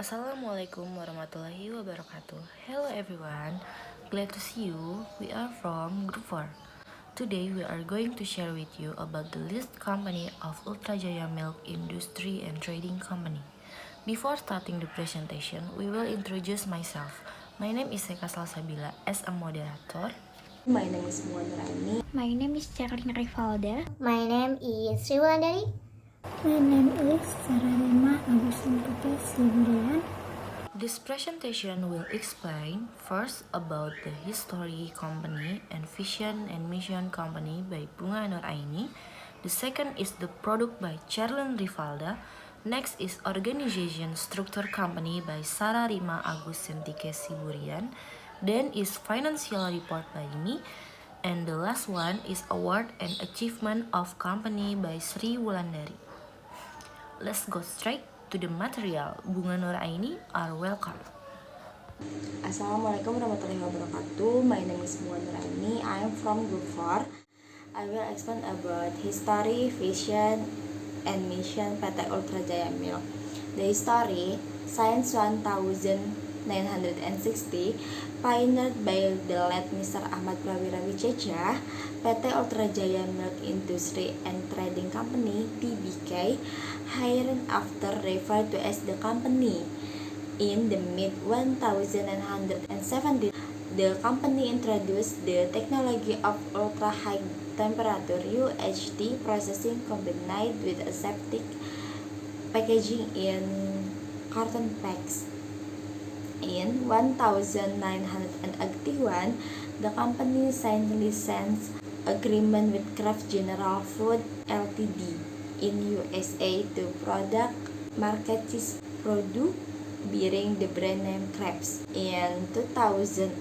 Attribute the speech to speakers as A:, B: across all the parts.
A: Assalamualaikum warahmatullahi wabarakatuh. Hello everyone, glad to see you. We are from Group 4. Today we are going to share with you about the list company of Ultra Jaya Milk Industry and Trading Company. Before starting the presentation, we will introduce myself. My name is Seka Salsabila as a moderator.
B: My name is Muan Rani.
C: My name is Charlene Rivalda.
D: My name is Sriwandari.
E: My name is Sararima Agustin Siburian.
A: This presentation will explain first about the history company and vision and mission company by Bunga Nur Aini. The second is the product by Charlene Rivalda. Next is organization structure company by Sarah Rima Agustintike Siburian. Then is financial report by me. And the last one is award and achievement of company by Sri Wulandari. Let's go straight to the material. Bunga Nur Aini are welcome.
B: Assalamualaikum warahmatullahi wabarakatuh. My name is Muan Rani. I am from Group 4. I will explain about history, vision, and mission PT Ultra Jaya Milk. The history, since 1960, pioneered by the late Mr. Ahmad Prawira Wiceja, PT Ultra Jaya Milk Industry and Trading Company (TBK), hereafter referred to as the company. In the mid-1970s, the company introduced the technology of ultra-high temperature UHT processing combined with aseptic packaging in carton packs. In 1981, the company signed license agreement with Kraft General Food Ltd. in USA to product market cheese product bearing the brand name Krebs. In 2008,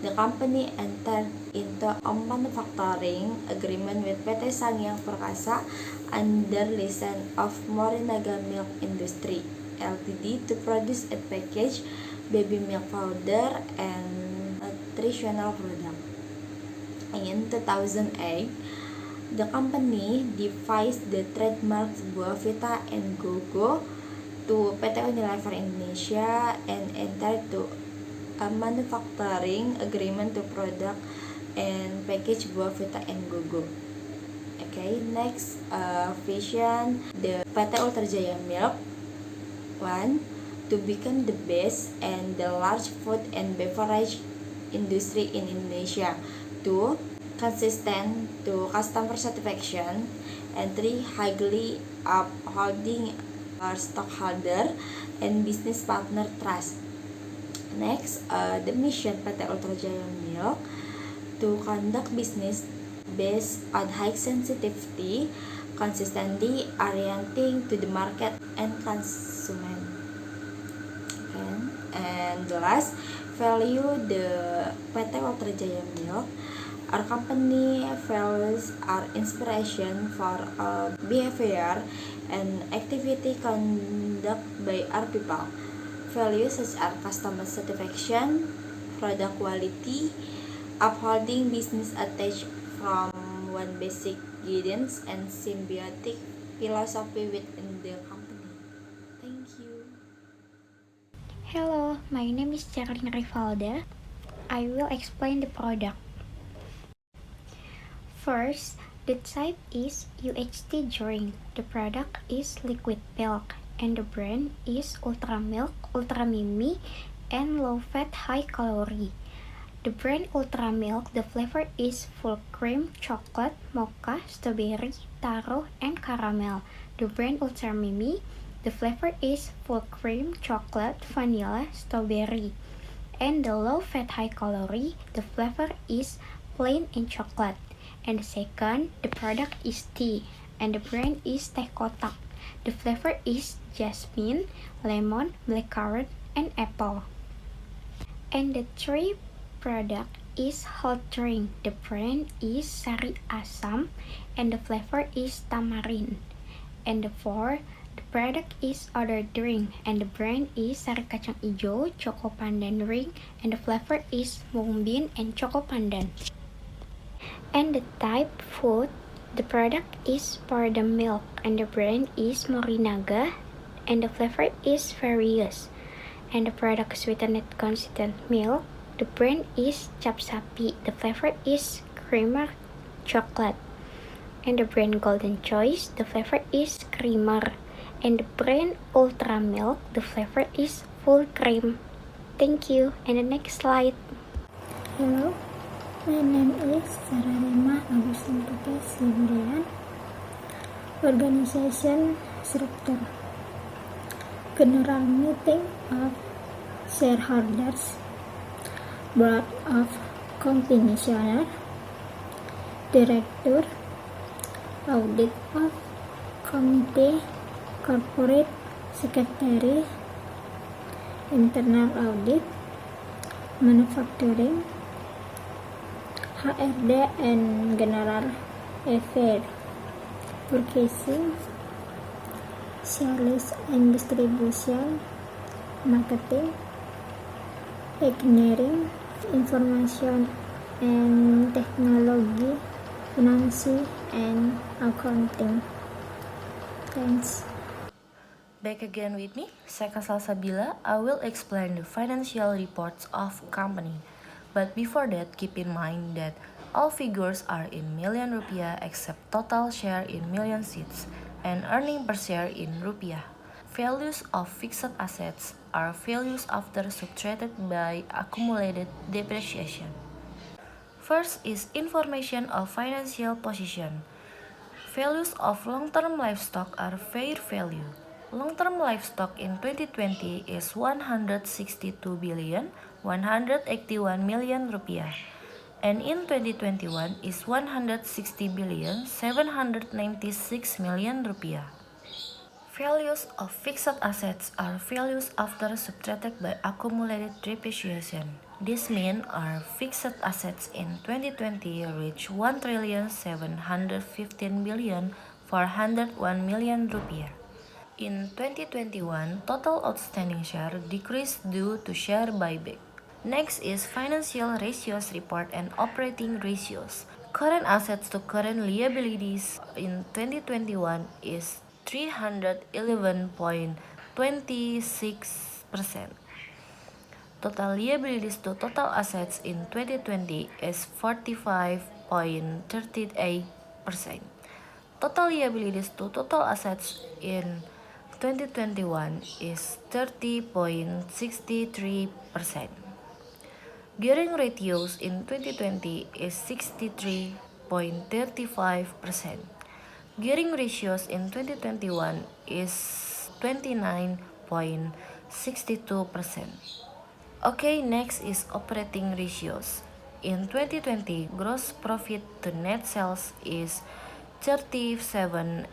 B: the company entered into a manufacturing agreement with PT Sangyang Perkasa under license of Morinaga Milk Industry Ltd. to produce and package baby milk powder and nutritional product. In 2008, the company devised the trademarks Buavita and Gogo to PT Unilever Indonesia and entered to a manufacturing agreement to product and package Buavita and Gogo. Okay, next vision the PT Ultra Jaya Milk. 1. To become the best and the large food and beverage industry in Indonesia. 2. Consistent to customer satisfaction. And 3. Highly upholding our stockholder and business partner trust. Next, the mission PT Ultra Jaya Milk to conduct business based on high sensitivity, consistently orienting to the market and consumer. Okay. And the last, value the PT Ultra Jaya Milk. Our company values are inspiration for behavior and activity conduct by our people. Values such as customer satisfaction, product quality, upholding business attached from one basic guidance and symbiotic philosophy within the company. Thank you.
C: Hello, my name is Charlene Rivalda. I will explain the product. First, the type is UHT drink. The product is liquid milk and the brand is Ultra Milk, Ultra Mimi, and low fat, high calorie. The brand Ultra Milk, the flavor is full cream, chocolate, mocha, strawberry, taro, and caramel. The brand Ultra Mimi, the flavor is full cream, chocolate, vanilla, strawberry. And the low fat, high calorie, the flavor is plain and chocolate. And the second, the product is tea, and the brand is Teh Kotak. The flavor is jasmine, lemon, blackcurrant, and apple. And the three product is hot drink. The brand is Sari Asam, and the flavor is tamarind. And the four, the product is other drink, and the brand is Sari Kacang Ijo, Choco Pandan drink, and the flavor is mung bean and Choco Pandan. And the type food, the product is for the milk and the brand is Morinaga and the flavor is various. And the product sweetened consistent milk. The brand is Cap Sapi. The flavor is creamer chocolate. And the brand Golden Choice. The flavor is creamer. And the brand Ultra Milk. The flavor is full cream. Thank you. And the next slide.
E: Hello, my name is Sararema Agustin Putih Sibudian. Organization structure. General Meeting of Shareholders, Board of Commissioner, Director, Audit of Committee, Corporate Secretary, Internal Audit, Manufacturing, HRD and General Affairs, Purchasing, Sales and Distribution, Marketing, Engineering, Information and Technology, Finance and Accounting. Thanks.
A: Back again with me, Seka Salsabila. I will explain the financial reports of company. But before that, keep in mind that all figures are in million rupiah except total share in million seats and earning per share in rupiah. Values of fixed assets are values after subtracted by accumulated depreciation. First is information of financial position. Values of long-term livestock are fair value. Long-term livestock in 2020 is 162 billion 181 million rupiah, and in 2021 is 160 billion 796 million rupiah. Values of fixed assets are values after subtracted by accumulated depreciation. This means our fixed assets in 2020 reached 1,715 billion 401 million rupiah. In 2021, total outstanding share decreased due to share buyback. Next is financial ratios report and operating ratios. Current assets to current liabilities in 2021 is 311.26%. Total liabilities to total assets in 2020 is 45.38%. Total liabilities to total assets in 2021 is 30.63%. Gearing ratios in 2020 is 63.35%. Gearing ratios in 2021 is 29.62%. Okay, next is operating ratios. In 2020, gross profit to net sales is 37.35%.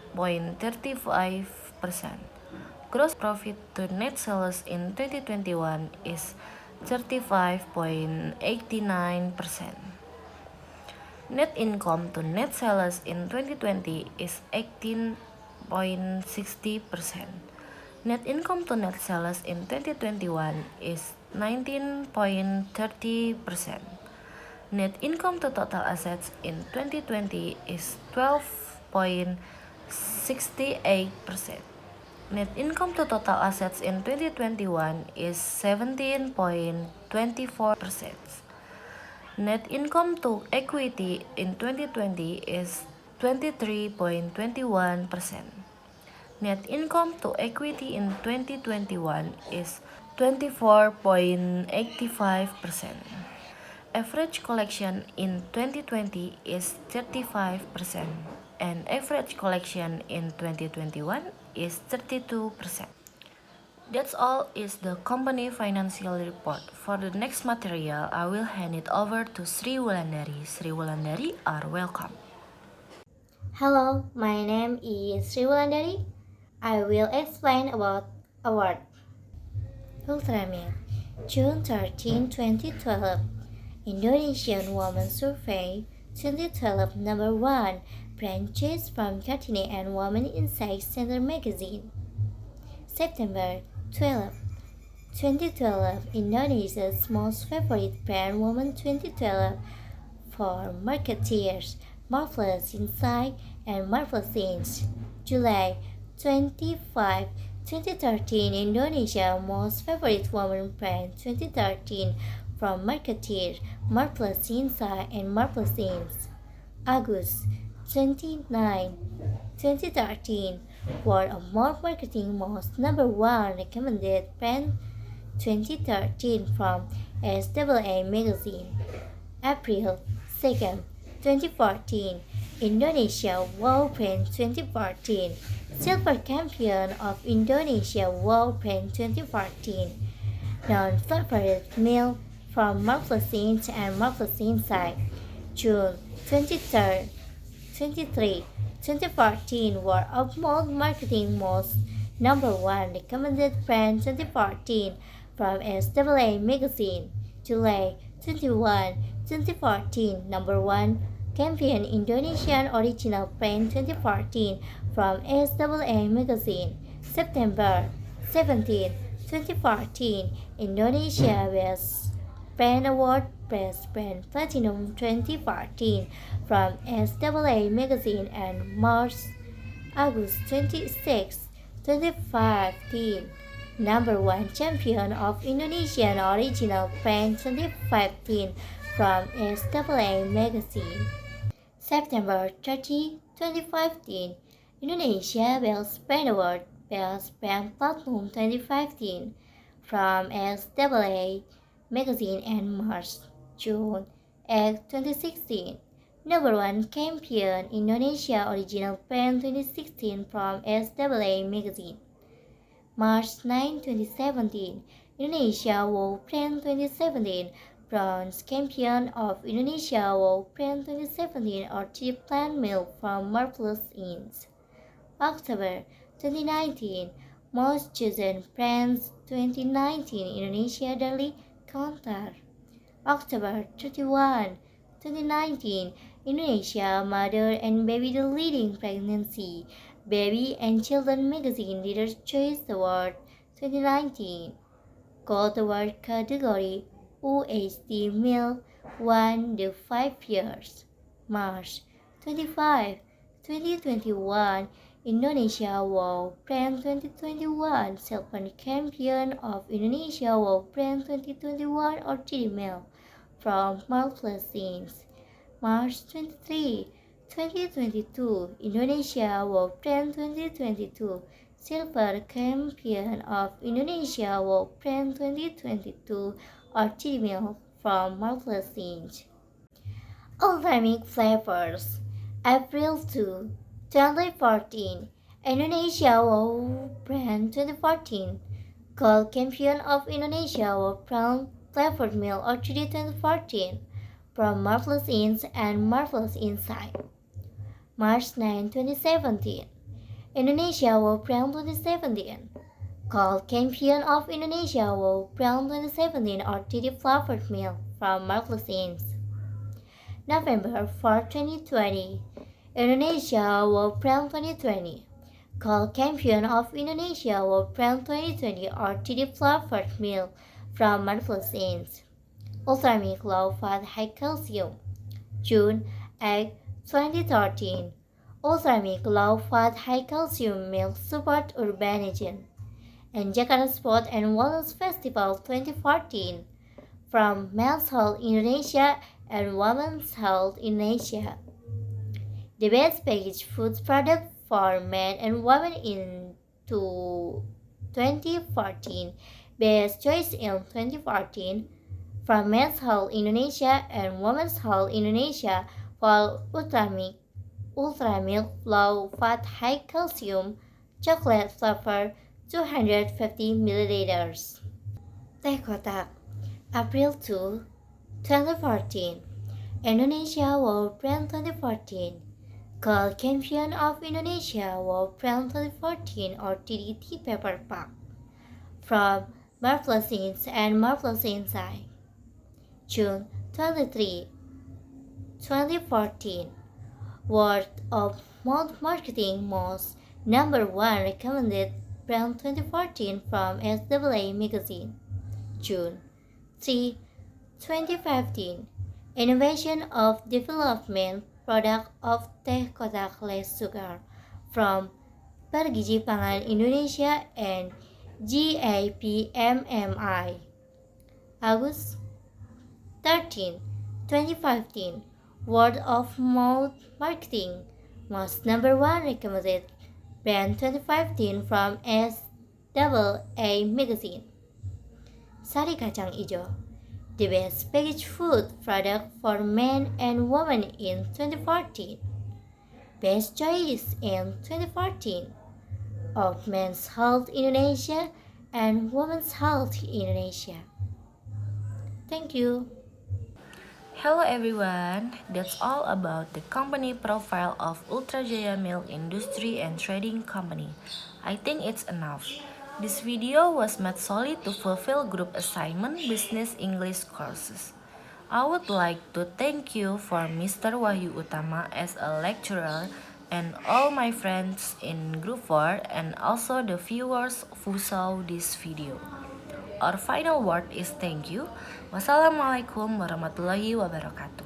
A: Gross profit to net sales in 2021 is 35.89%. Net income to net sales in 2020 is 18.60%. Net income to net sales in 2021 is 19.30%. Net income to total assets in 2020 is 12.68%. Net income to total assets in 2021 is 17.24%. Net income to equity in 2020 is 23.21%. Net income to equity in 2021 is 24.85%. Average collection in 2020 is 35%, and average collection in 2021 is 32%. That's all is the company financial report. For the next material, I will hand it over to Sri Wulandari. Sri Wulandari are welcome.
D: Hello, my name is Sri Wulandari. I will explain about award. Ultramilk, June 13, 2012. Indonesian Women Survey 2012 number 1, branches from Kartini and Women Insight Center magazine. September 12, 2012, Indonesia's most favorite brand Woman 2012 for marketeers, Marvelous Insight and Marvelous Things. July 25, 2013 Indonesia Most Favorite Woman Brand 2013 from Marketeer, Marvelous Insight and Marvelous Ins. August 29, 2013 Word of Mouth Marketing Most Number 1 Recommended Brand 2013 from SAA Magazine. April 2nd, 2014 Indonesia World Brand 2014 Silver Champion of Indonesia World Brand 2014 Non-flavored meal from Marvelous Ins and Marvelous Insight. June 23rd, 2014 Word of Mouth Marketing Most Number 1 Recommended Brand 2014 from SAA Magazine. July 21, 2014 Number 1 Champion Indonesian Original Brand 2014 from SAA Magazine. September 17, 2014 Indonesia Best Brand Award Best Brand Platinum 2014 from SAA Magazine. And August 26, 2015 Number 1 Champion of Indonesian Original Brand 2015 from SAA Magazine. September 30, 2015 Indonesia Best Brand Award Best Brand Platinum 2015 from SAA Magazine. And June 8, 2016 Number 1 Champion Indonesia Original Brand 2016 from SAA Magazine. March 9, 2017 Indonesia World Brand 2017 Bronze Champion of Indonesia World Brand 2017 Orchid Plant Milk from Marvelous Inns. October 2019 Most Chosen Brands 2019 Indonesia Daily Counter. October 31, 2019 Indonesia Mother and Baby the Leading Pregnancy Baby and Children Magazine Leaders' Choice Award 2019 Gold Award category UHT Male 1 to 5 years. March 25, 2021 Indonesia World Brand 2021 Silver Champion of Indonesia World Brand 2021 Orchid Male from Marvelous Inns. March 23, 2022 Indonesia World Brand 2022 Silver Champion of Indonesia World Brand 2022 Orchid Milk from Marvelous Inns. Ultramic Flavors. April 2, 2014 Indonesia World Brand 2014 Gold Champion of Indonesia World Brand Flavored Milk Orchid 2014 from Marvelous Inns and Marvelous Insight. March 9, 2017 Indonesia World Brand 2017 Gold Champion of Indonesia World Brand 2017 Orchid Flavored Milk from Marvelous Inns. November 4, 2020 Indonesia World Brand 2020 Gold Champion of Indonesia World Brand 2020 Orchid Flavored Milk from Marvelous Inns. Ultramic Low Fat High Calcium. June 8, 2013 Ultramic Low Fat High Calcium Milk Support Urbanism and Jakarta Sport and Wellness Festival 2014 from Men's Health Indonesia and Women's Health Indonesia. The best packaged foods product for men and women in 2014. Best choice in 2014 from Men's Health Indonesia and Women's Health Indonesia for Ultramilk Low Fat High Calcium Chocolate Flavor 250 ml. Teh Kotak. April 2, 2014 Indonesia World Brand 2014 Gold Champion of Indonesia World Brand 2014 or TDT Paper Pack from Marvelous Inns and Marvelous Insight. June 23, 2014 Word of Mouth Marketing Most Number 1 Recommended Brand 2014 from SAA Magazine. June 3, 2015 Innovation of Development Product of Teh Kotak Less Sugar from Pergizi Pangan Indonesia and GAPMMI. August 13, 2015. Word of mouth marketing. Most number one recommended brand 2015 from SAA magazine. Sari kacang ijo, the best packaged food product for men and women in 2014. Best choice in 2014 of Men's Health Indonesia and Women's Health Indonesia. Thank you.
A: Hello everyone, that's all about the company profile of Ultra Jaya Milk Industry and Trading Company. I think it's enough. This video was made solely to fulfill group assignment business English courses. I would like to thank you for Mr. Wahyu Utama as a lecturer and all my friends in group 4 and also the viewers who saw this video. Our final word is thank you. Wassalamualaikum warahmatullahi wabarakatuh.